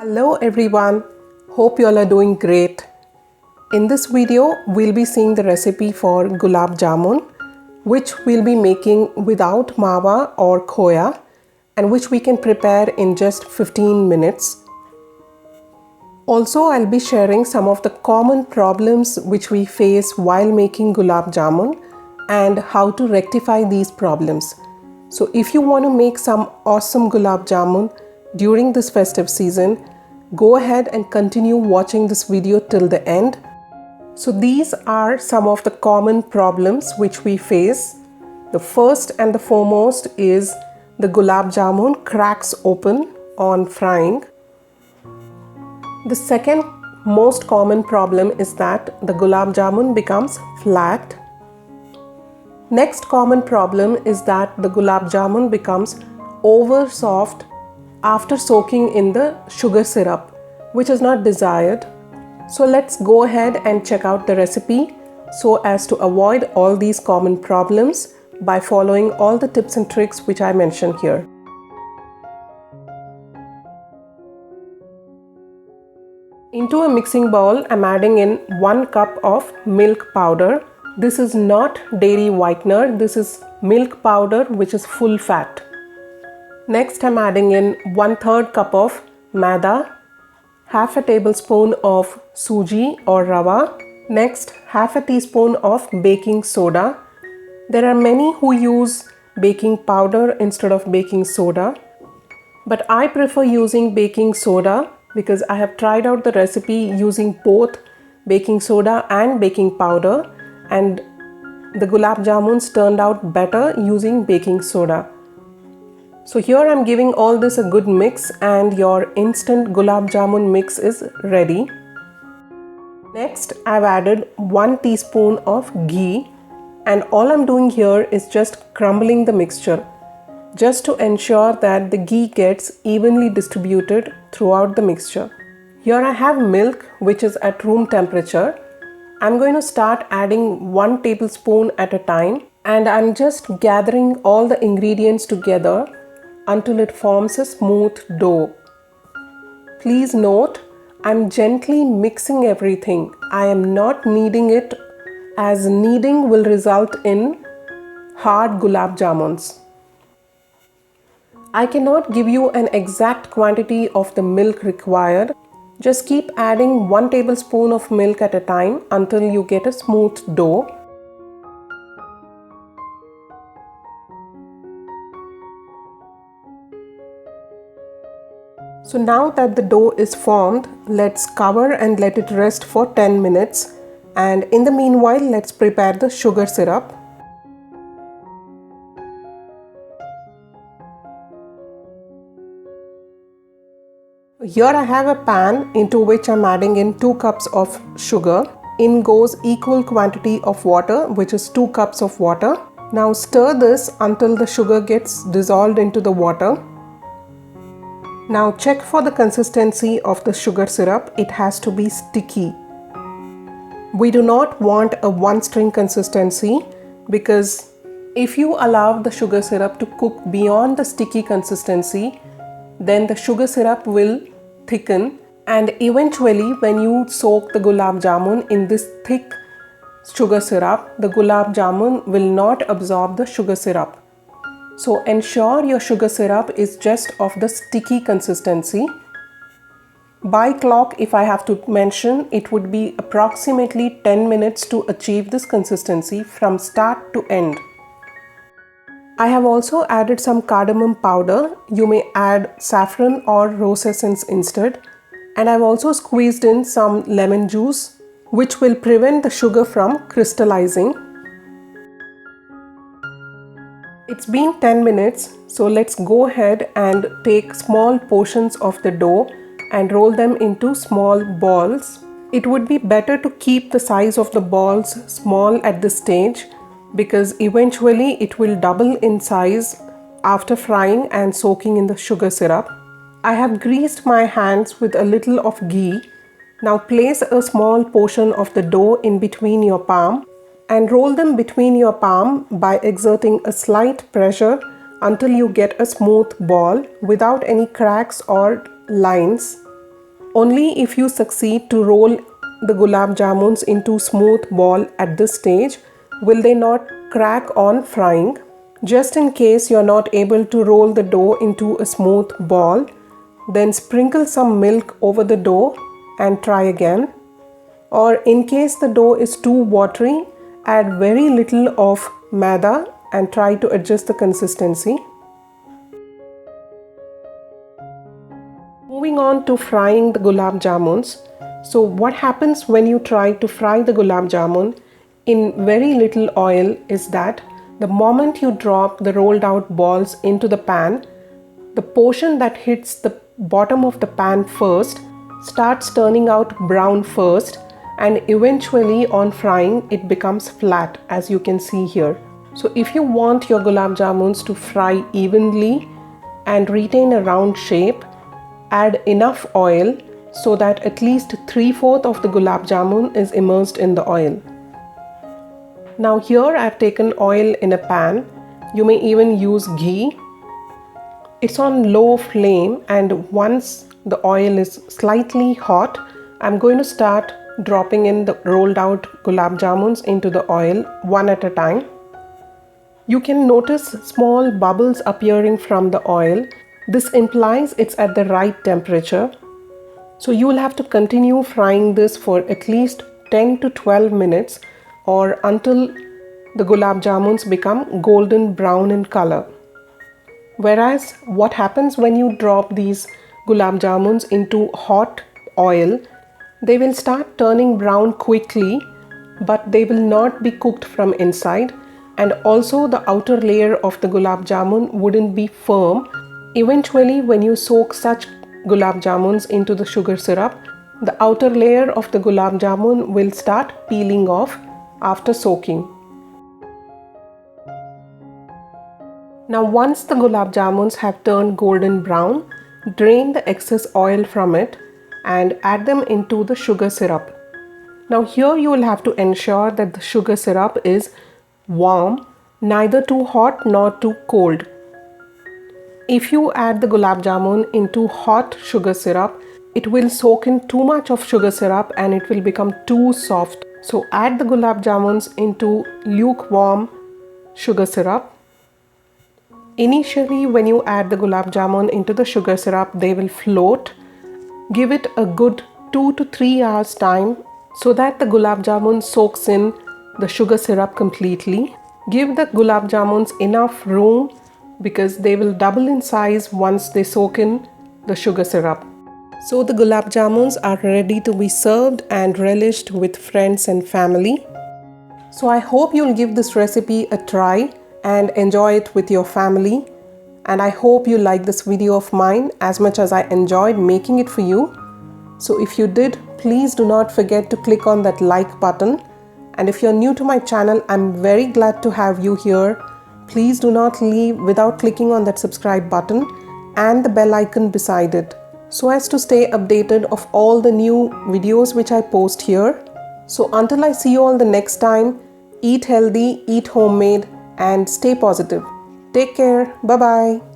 Hello everyone, hope you all are doing great. In this video, we'll be seeing the recipe for Gulab Jamun, which we'll be making without mawa or khoya and which we can prepare in just 15 minutes. Also, I'll be sharing some of the common problems which we face while making Gulab Jamun and how to rectify these problems. So if you want to make some awesome Gulab Jamun during this festive season, go ahead and continue watching this video till the end. So these are some of the common problems which we face. The first and the foremost is the Gulab Jamun cracks open on frying. The second most common problem is that the Gulab Jamun becomes flat. Next common problem is that the Gulab Jamun becomes over soft after soaking in the sugar syrup, which is not desired. So let's go ahead and check out the recipe so as to avoid all these common problems by following all the tips and tricks which I mentioned here. Into a mixing bowl, I'm adding in 1 cup of milk powder. This is not dairy whitener, this is milk powder which is full fat. Next, I'm adding in 1/3 cup of maida, half a tablespoon of suji or rava. Next, half a teaspoon of baking soda. There are many who use baking powder instead of baking soda, but I prefer using baking soda because I have tried out the recipe using both baking soda and baking powder, and the Gulab Jamuns turned out better using baking soda. So here I'm giving all this a good mix and your instant Gulab Jamun mix is ready. Next, I've added 1 teaspoon of ghee, and all I'm doing here is just crumbling the mixture just to ensure that the ghee gets evenly distributed throughout the mixture. Here I have milk which is at room temperature. I'm going to start adding 1 tablespoon at a time, and I'm just gathering all the ingredients together until it forms a smooth dough. Please note, I'm gently mixing everything. I am not kneading it, as kneading will result in hard Gulab Jamuns. I cannot give you an exact quantity of the milk required. Just keep adding 1 tablespoon of milk at a time until you get a smooth dough. So now that the dough is formed, let's cover and let it rest for 10 minutes. And in the meanwhile, let's prepare the sugar syrup. Here I have a pan into which I'm adding in 2 cups of sugar. In goes equal quantity of water, which is 2 cups of water. Now stir this until the sugar gets dissolved into the water. Now check for the consistency of the sugar syrup. It has to be sticky. We do not want a one-string consistency, because if you allow the sugar syrup to cook beyond the sticky consistency, then the sugar syrup will thicken, and eventually when you soak the Gulab Jamun in this thick sugar syrup, the Gulab Jamun will not absorb the sugar syrup. So ensure your sugar syrup is just of the sticky consistency. By clock, if I have to mention, it would be approximately 10 minutes to achieve this consistency from start to end. I have also added some cardamom powder. You may add saffron or rose essence instead. And I've also squeezed in some lemon juice, which will prevent the sugar from crystallizing. It's been 10 minutes, so let's go ahead and take small portions of the dough and roll them into small balls. It would be better to keep the size of the balls small at this stage, because eventually it will double in size after frying and soaking in the sugar syrup. I have greased my hands with a little of ghee. Now place a small portion of the dough in between your palm and roll them between your palm by exerting a slight pressure until you get a smooth ball without any cracks or lines. Only if you succeed to roll the gulab jamuns into smooth ball at this stage will they not crack on frying. Just in case you're not able to roll the dough into a smooth ball, then sprinkle some milk over the dough and try again. Or in case the dough is too watery, add very little of maida and try to adjust the consistency. Moving on to frying the gulab jamuns. So what happens when you try to fry the gulab jamun in very little oil is that the moment you drop the rolled out balls into the pan, the portion that hits the bottom of the pan first starts turning out brown first, and eventually on frying it becomes flat, as you can see here. So if you want your gulab jamuns to fry evenly and retain a round shape, add enough oil so that at least 3/4 of the gulab jamun is immersed in the oil. Now here I've taken oil in a pan. You may even use ghee. It's on low flame, and once the oil is slightly hot, I'm going to start dropping in the rolled out gulab jamuns into the oil one at a time. You can notice small bubbles appearing from the oil. This implies it's at the right temperature. So you will have to continue frying this for at least 10 to 12 minutes or until the gulab jamuns become golden brown in color. Whereas what happens when you drop these gulab jamuns into hot oil, they will start turning brown quickly, but they will not be cooked from inside, and also the outer layer of the gulab jamun wouldn't be firm. Eventually, when you soak such gulab jamuns into the sugar syrup, the outer layer of the gulab jamun will start peeling off after soaking. Now once the gulab jamuns have turned golden brown, drain the excess oil from it and add them into the sugar syrup. Now here you will have to ensure that the sugar syrup is warm, neither too hot nor too cold. If you add the gulab jamun into hot sugar syrup, it will soak in too much of sugar syrup and it will become too soft. So add the gulab jamuns into lukewarm sugar syrup. Initially, when you add the gulab jamun into the sugar syrup, they will float. Give it a good 2 to 3 hours time so that the gulab jamun soaks in the sugar syrup completely. Give the gulab jamuns enough room because they will double in size once they soak in the sugar syrup. So the gulab jamuns are ready to be served and relished with friends and family. So I hope you'll give this recipe a try and enjoy it with your family. And I hope you like this video of mine as much as I enjoyed making it for you. So if you did, please do not forget to click on that like button. And if you're new to my channel, I'm very glad to have you here. Please do not leave without clicking on that subscribe button and the bell icon beside it, so as to stay updated of all the new videos which I post here. So until I see you all the next time, eat healthy, eat homemade, and stay positive. Take care. Bye-bye.